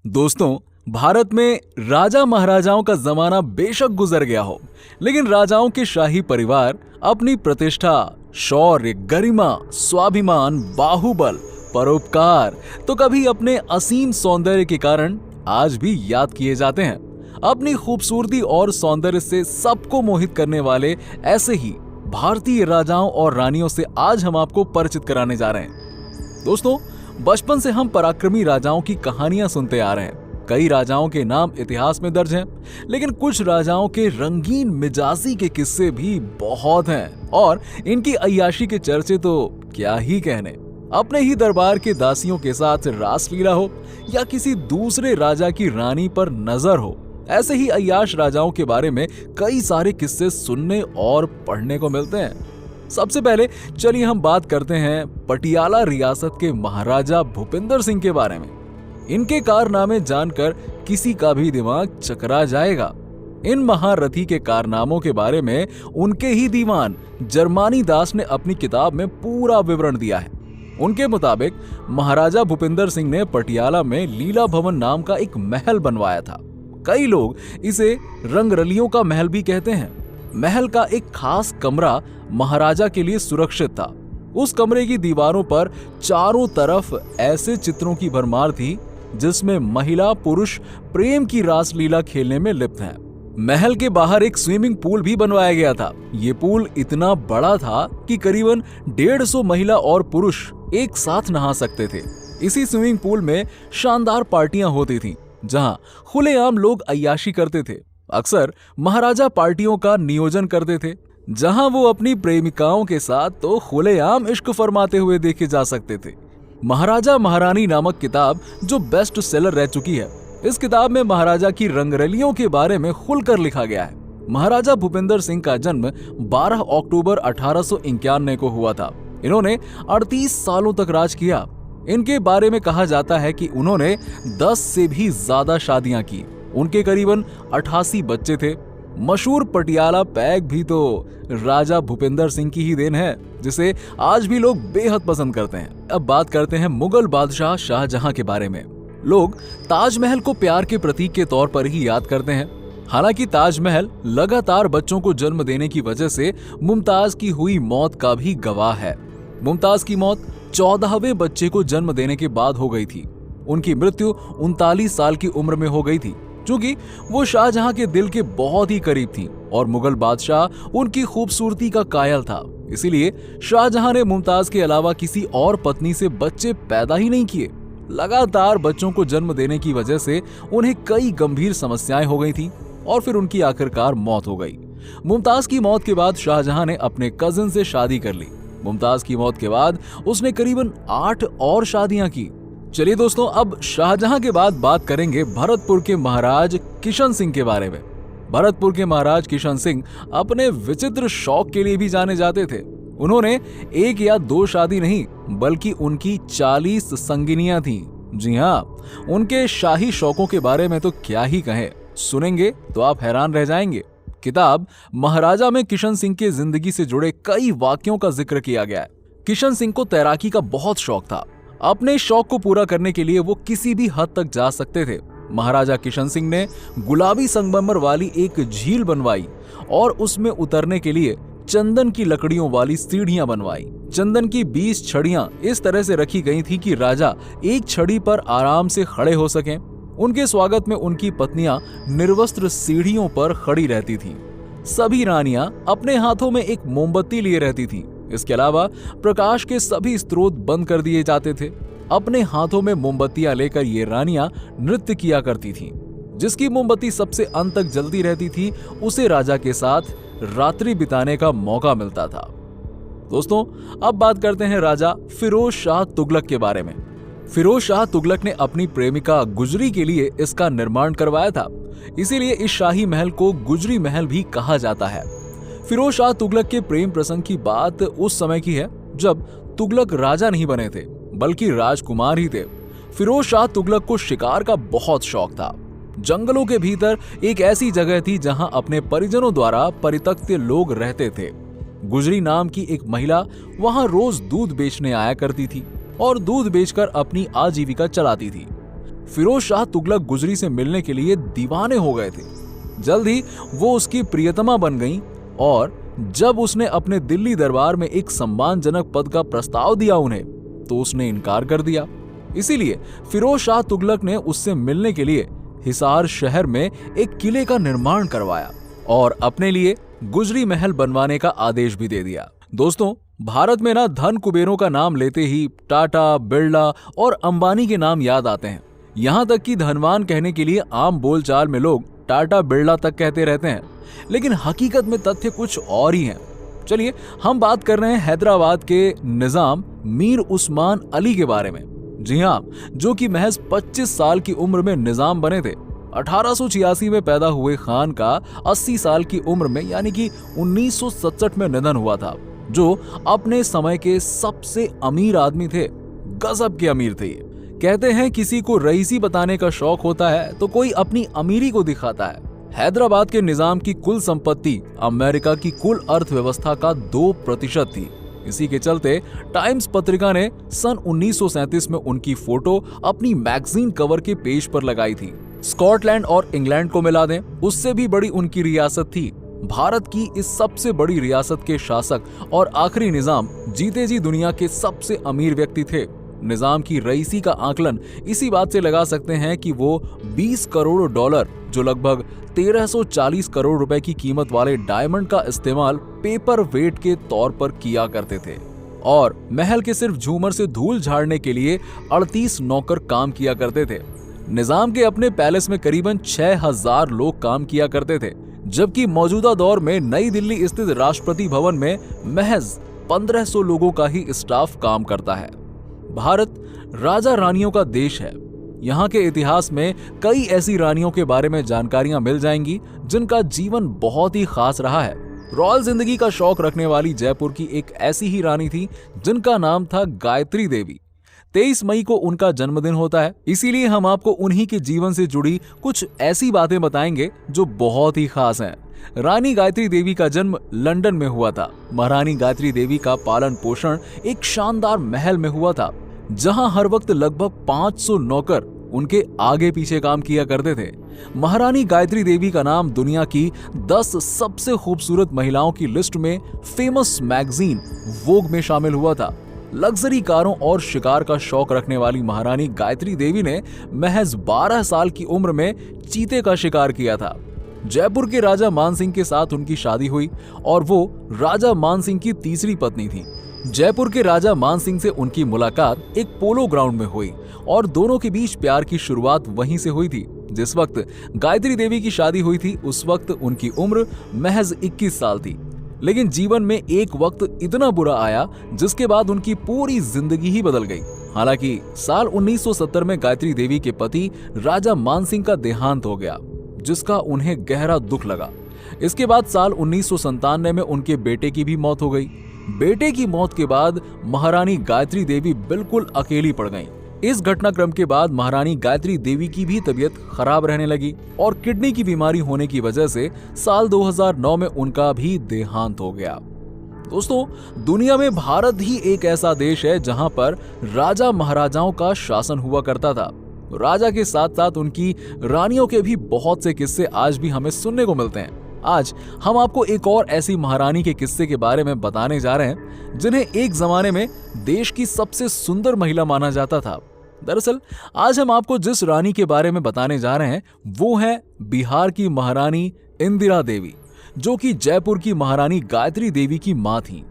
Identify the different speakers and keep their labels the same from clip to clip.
Speaker 1: दोस्तों, भारत में राजा महाराजाओं का जमाना बेशक गुजर गया हो, लेकिन राजाओं के शाही परिवार अपनी प्रतिष्ठा, शौर्य, गरिमा, स्वाभिमान, बाहुबल, परोपकार तो कभी अपने असीम सौंदर्य के कारण आज भी याद किए जाते हैं। अपनी खूबसूरती और सौंदर्य से सबको मोहित करने वाले ऐसे ही भारतीय राजाओं और रानियों से आज हम आपको परिचित कराने जा रहे हैं। दोस्तों, बचपन से हम पराक्रमी राजाओं की कहानियां सुनते आ रहे हैं। कई राजाओं के नाम इतिहास में दर्ज हैं, लेकिन कुछ राजाओं के रंगीन मिजाजी के किस्से भी बहुत हैं और इनकी अय्याशी के चर्चे तो क्या ही कहने। अपने ही दरबार के दासियों के साथ रासलीला हो या किसी दूसरे राजा की रानी पर नजर हो, ऐसे ही अय्याश राजाओं के बारे में कई सारे किस्से सुनने और पढ़ने को मिलते हैं। सबसे पहले चलिए हम बात करते हैं पटियाला रियासत के महाराजा भूपिंदर सिंह के बारे में। इनके कारनामे जानकर किसी का भी दिमाग चकरा जाएगा। इन महारथी के कारनामों के बारे में उनके ही दीवान जर्मानी दास ने अपनी किताब में पूरा विवरण दिया है। उनके मुताबिक महाराजा भूपिंदर सिंह ने पटियाला में लीला भवन नाम का एक महल बनवाया था। कई लोग इसे रंगरलियों का महल भी कहते हैं। महल का एक खास कमरा महाराजा के लिए सुरक्षित था। उस कमरे की दीवारों पर चारों तरफ ऐसे चित्रों की भरमार थी जिसमें महिला पुरुष प्रेम की रासलीला खेलने में लिप्त हैं। महल के बाहर एक स्विमिंग पूल भी बनवाया गया था। ये पूल इतना बड़ा था कि करीबन 150 महिला और पुरुष एक साथ नहा सकते थे। इसी स्विमिंग पूल में शानदार पार्टियां होती थीं, जहां खुलेआम लोग अय्याशी करते थे। अक्सर महाराजा पार्टियों का नियोजन करते थे, जहां वो अपनी प्रेमिकाओं के साथ तो खुलेआम इश्क फरमाते हुए देखे जा सकते थे। महाराजा महारानी नामक किताब जो बेस्ट सेलर रह चुकी है, इस किताब में महाराजा की रंगरलियों के बारे में खुलकर लिखा गया है। महाराजा भूपिंदर सिंह का जन्म 12 अक्टूबर 1891 को हुआ था। इन्होंने 38 सालों तक राज किया। इनके बारे में कहा जाता है कि उन्होंने 10 से भी ज्यादा शादियां की। उनके करीबन 88 बच्चे थे। मशहूर पटियाला पैग भी तो राजा भूपिंदर सिंह की ही देन है, जिसे आज भी लोग बेहद पसंद करते हैं। अब बात करते हैं मुगल बादशाह शाहजहां के बारे में। लोग ताजमहल को प्यार के प्रतीक के तौर पर ही याद करते हैं। हालांकि ताजमहल लगातार बच्चों को जन्म देने की वजह से मुमताज की हुई मौत का भी गवाह है। मुमताज की मौत 14वें बच्चे को जन्म देने के बाद हो गई थी। उनकी मृत्यु 39 साल की उम्र में हो गई थी, क्योंकि वो शाहजहां के दिल के बहुत ही करीब थी और मुगल बादशाह उनकी खूबसूरती का कायल था। इसीलिए शाहजहां ने मुमताज के अलावा किसी और पत्नी से बच्चे पैदा ही नहीं किए। लगातार बच्चों को जन्म देने की वजह से उन्हें कई गंभीर समस्याएं हो गई थी और फिर उनकी आखिरकार मौत हो गई। मुमताज की मौत के बाद शाहजहां ने अपने कजिन से शादी कर ली। मुमताज की मौत के बाद उसने करीबन 8 और शादियां की। चलिए दोस्तों, अब शाहजहां के बाद बात करेंगे भरतपुर के महाराज किशन सिंह के बारे में। भरतपुर के महाराज किशन सिंह अपने विचित्र शौक के लिए भी जाने जाते थे। उन्होंने 1 या 2 शादी नहीं, बल्कि उनकी 40 संगिनियां थीं। जी हाँ, उनके शाही शौकों के बारे में तो क्या ही कहें। सुनेंगे तो आप हैरान रह जाएंगे। किताब महाराजा में किशन सिंह के जिंदगी से जुड़े कई वाक्यों का जिक्र किया गया है। किशन सिंह को तैराकी का बहुत शौक था। अपने शौक को पूरा करने के लिए वो किसी भी हद तक जा सकते थे। महाराजा किशन सिंह ने गुलाबी संगमरमर वाली एक झील बनवाई और उसमें उतरने के लिए चंदन की लकड़ियों वाली सीढ़ियां बनवाई। चंदन की 20 छड़ियां इस तरह से रखी गई थी कि राजा एक छड़ी पर आराम से खड़े हो सकें। उनके स्वागत में उनकी पत्नियां निर्वस्त्र सीढ़ियों पर खड़ी रहती थीं। सभी रानियां अपने हाथों में एक मोमबत्ती लिए रहती थीं। इसके अलावा प्रकाश के सभी स्रोत बंद कर दिए जाते थे। अपने हाथों में मोमबत्तियां लेकर ये रानियां नृत्य किया करती थीं। जिसकी मोमबत्ती सबसे अंत तक जलती रहती थी, उसे राजा के साथ रात्रि बिताने का मौका मिलता था। दोस्तों, अब बात करते हैं राजा फिरोज शाह तुगलक के बारे में। फिरोज शाह तुगलक ने अपनी प्रेमिका गुजरी के लिए इसका निर्माण करवाया था। इसीलिए इस शाही महल को गुजरी महल भी कहा जाता है। फिरोज शाह तुगलक के प्रेम प्रसंग की बात उस समय की है जब तुगलक राजा नहीं बने थे, बल्कि राजकुमार ही थे। फिरोज शाह तुगलक को शिकार का बहुत शौक था। जंगलों के भीतर एक ऐसी जगह थी जहां अपने परिजनों द्वारा परित्यक्त लोग रहते थे। गुजरी नाम की एक महिला वहां रोज दूध बेचने आया करती थी और दूध बेचकर अपनी आजीविका चलाती थी। फिरोज शाह तुगलक गुजरी से मिलने के लिए दीवाने हो गए थे। जल्द ही वो उसकी प्रियतमा बन गईं और जब उसने अपने दिल्ली दरबार में एक सम्मानजनक पद का प्रस्ताव दिया उन्हें, तो उसने इनकार कर दिया। इसीलिए फिरोज शाह तुगलक ने उससे मिलने के लिए हिसार शहर में एक किले का निर्माण करवाया और अपने लिए गुजरी महल बनवाने का आदेश भी दे दिया। दोस्तों, भारत में ना धन कुबेरों का नाम लेते ही टाटा, बिरला और अंबानी के नाम याद आते हैं। यहाँ तक कि धनवान कहने के लिए आम बोलचाल में लोग टाटा, बिरला तक कहते रहते हैं, लेकिन हकीकत में तथ्य कुछ और ही हैं। चलिए हम बात कर रहे हैं हैदराबाद के निजाम मीर उस्मान अली के बारे में। जी हाँ, जो कि महज 25 साल की उम्र में निजाम बने थे। 1886 में पैदा हुए खान का 80 साल की उम्र में यानी कि 1967 में निधन हुआ था, जो अपने समय के सबसे अमीर आदमी थे। गजब के अमीर थे ये। कहते हैं किसी को रईसी बताने का शौक होता है तो कोई अपनी अमीरी को दिखाता है। हैदराबाद के निजाम की कुल संपत्ति अमेरिका की कुल अर्थव्यवस्था का 2% थी। इसी के चलते टाइम्स पत्रिका ने सन 1937 में उनकी फोटो अपनी मैगजीन कवर के पेज पर लगाई थी। स्कॉटलैंड और इंग्लैंड को मिला दें, उससे भी बड़ी उनकी रियासत थी। भारत की इस सबसे बड़ी रियासत के शासक और आखिरी निजाम जीते जी दुनिया के सबसे अमीर व्यक्ति थे। निजाम की रईसी का आकलन इसी बात से लगा सकते हैं कि वो 20 करोड़ डॉलर, जो लगभग 1340 करोड़ रुपए की कीमत वाले डायमंड का इस्तेमाल पेपर वेट के तौर पर किया करते थे और महल के सिर्फ झूमर से धूल झाड़ने के लिए 38 नौकर काम किया करते थे। निजाम के अपने पैलेस में करीबन 6000 लोग काम किया करते थे, जबकि मौजूदा दौर में नई दिल्ली स्थित राष्ट्रपति भवन में महज 1500 लोगों का ही स्टाफ काम करता है। भारत राजा रानियों का देश है। यहाँ के इतिहास में कई ऐसी रानियों के बारे में जानकारियां मिल जाएंगी जिनका जीवन बहुत ही खास रहा है। रॉयल जिंदगी का शौक रखने वाली जयपुर की एक ऐसी ही रानी थी जिनका नाम था गायत्री देवी। 23 मई को उनका जन्मदिन होता है, इसीलिए हम आपको उन्हीं के जीवन से जुड़ी कुछ ऐसी बातें बताएंगे जो बहुत ही खास हैं। रानी गायत्री देवी का जन्म लंदन में हुआ था। महारानी गायत्री देवी का पालन पोषण एक शानदार महल में हुआ था, जहां हर वक्त लगभग 500 नौकर उनके आगे पीछे काम किया करते थे। महारानी गायत्री देवी का नाम दुनिया की 10 सबसे खूबसूरत महिलाओं की लिस्ट में फेमस मैगजीन वोग में शामिल हुआ था। लग्जरी कारों और शिकार का शौक रखने वाली महारानी गायत्री देवी ने महज 12 साल की उम्र में चीते का शिकार किया था। जयपुर के राजा मानसिंह के साथ उनकी शादी हुई और वो राजा मानसिंह की तीसरी पत्नी थी। जयपुर के राजा मानसिंह से उनकी मुलाकात एक पोलो ग्राउंड में हुई और दोनों के बीच प्यार की शुरुआत वहीं से हुई थी। जिस वक्त गायत्री देवी की शादी हुई थी उस वक्त उनकी उम्र महज 21 साल थी। लेकिन जीवन में एक वक्त इतना बुरा आया जिसके बाद उनकी पूरी जिंदगी ही बदल गई। हालांकि साल 1970 में गायत्री देवी के पति राजा मानसिंह का देहांत हो गया, जिसका उन्हें गहरा दुख लगा। इसके बाद साल 1997 में उनके बेटे की भी मौत हो गई। बेटे की मौत के बाद महारानी गायत्री देवी बिल्कुल अकेली पड़ गईं। इस घटनाक्रम के बाद महारानी गायत्री देवी की भी तबीयत खराब रहने लगी और किडनी की बीमारी होने की वजह से साल 2009 में उनका भी देहांत हो गया। दोस्तों, दुनिया में भारत ही एक ऐसा देश है जहां पर राजा महाराजाओं का शासन हुआ करता था। राजा के साथ साथ उनकी रानियों के भी बहुत से किस्से आज भी हमें सुनने को मिलते हैं। आज हम आपको एक और ऐसी महारानी के किस्से के बारे में बताने जा रहे हैं जिन्हें एक जमाने में देश की सबसे सुंदर महिला माना जाता था। दरअसल आज हम आपको जिस रानी के बारे में बताने जा रहे हैं वो है बिहार की महारानी इंदिरा देवी, जो कि जयपुर की महारानी गायत्री देवी की मां थी।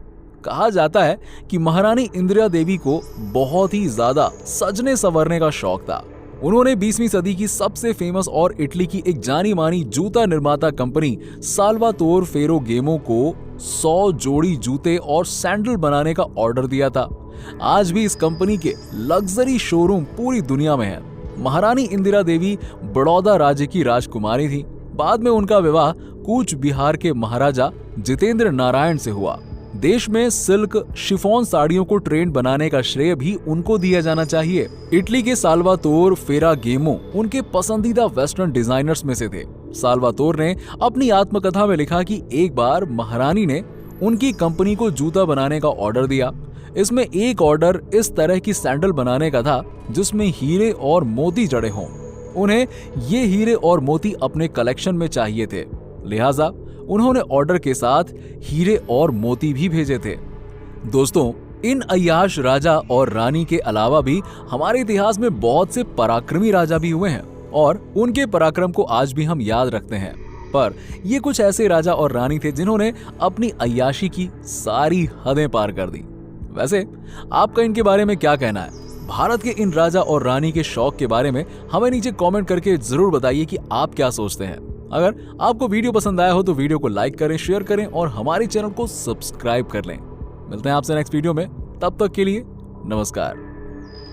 Speaker 1: कहा जाता है कि महारानी इंदिरा देवी को बहुत ही ज्यादा सजने संवरने का शौक था। उन्होंने 20वीं सदी की सबसे फेमस और इटली की एक जानी मानी जूता निर्माता कंपनी साल्वातोर फेरोगेमो को 100 जोड़ी जूते और सैंडल बनाने का ऑर्डर दिया था। आज भी इस कंपनी के लग्जरी शोरूम पूरी दुनिया में है। महारानी इंदिरा देवी बड़ौदा राज्य की राजकुमारी थी। बाद में उनका विवाह कूच बिहार के महाराजा जितेंद्र नारायण से हुआ। देश में सिल्क शिफॉन साड़ियों को ट्रेंड बनाने का श्रेय भी उनको दिया जाना चाहिए। इटली के साल्वातोर फेरागेमो उनके पसंदीदा वेस्टर्न डिजाइनर्स में से थे। साल्वातोर ने अपनी आत्मकथा में लिखा कि एक बार महारानी ने उनकी कंपनी को जूता बनाने का ऑर्डर दिया। इसमें एक ऑर्डर इस तरह की सैंडल बनाने का था जिसमें हीरे और मोती जड़े हों। उन्हें ये हीरे और मोती अपने कलेक्शन में चाहिए थे, लिहाजा उन्होंने ऑर्डर के साथ हीरे और मोती भी भेजे थे। दोस्तों, इन अय्याश राजा और रानी के अलावा भी हमारे इतिहास में बहुत से पराक्रमी राजा भी हुए हैं और उनके पराक्रम को आज भी हम याद रखते हैं। पर ये कुछ ऐसे राजा और रानी थे जिन्होंने अपनी अय्याशी की सारी हदें पार कर दी। वैसे आपका इनके बारे में क्या कहना है? भारत के इन राजा और रानी के शौक के बारे में हमें नीचे कमेंट करके जरूर बताइए कि आप क्या सोचते हैं। अगर आपको वीडियो पसंद आया हो तो वीडियो को लाइक करें, शेयर करें और हमारे चैनल को सब्सक्राइब कर लें। मिलते हैं आपसे नेक्स्ट वीडियो में, तब तक के लिए नमस्कार।